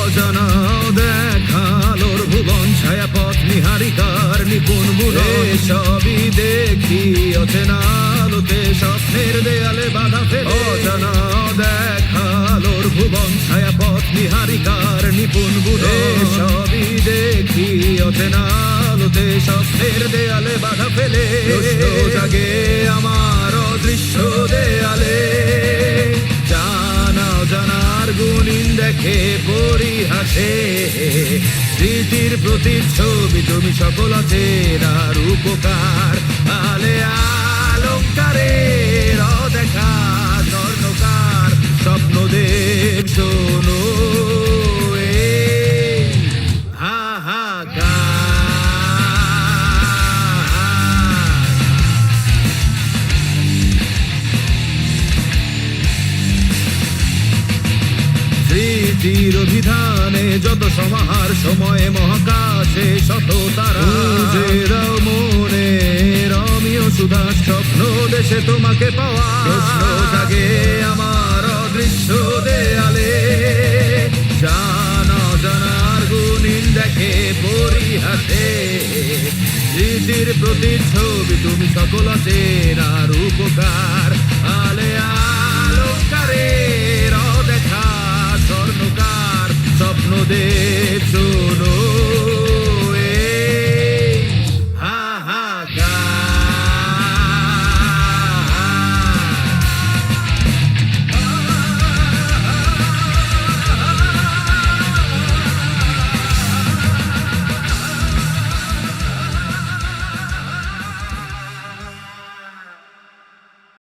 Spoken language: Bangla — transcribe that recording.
অজানা দেখালোর ভুবন ছায়াপথ নিহারিকার নিপুণ বুনন সবই দেখি অচেনা আলোতে স্বপ্নের দেয়ালে বাধা ফেলে অজানা দেখালোর ভুবন ছায়াপথ নিহারিকার নিপুণ বুনন সবই দেখি অচেনা আলোতে স্বপ্নের দেয়ালে বাধা ফেলে প্রশ্ন জাগে আমার অদৃশ্য দেয়ালে জানা জানার গুণিন দেখে পরিহাসে স্মৃতির প্রতিচ্ছবি তুমি সকল চেনার উপকার আলে অলঙ্কারের অদেখা স্বর্ণকার স্বপ্ন দেব শোনো স্মৃতির অভিধানে যত সমাহার সময়ে মহাকাশে শত তারা দাও মনে রমিও সুধা স্বপ্ন দেশে তোমাকে পাওয়া প্রশ্ন জাগে আমার অদৃশ্য দেয়ালে জানা জানার গুণিন দেখে পরিহাসে স্মৃতির প্রতিচ্ছবি তুমি সকল চেনার উপকার আলে অলঙ্কারের অদেখা স্বর্ণকার স্বপ্ন দে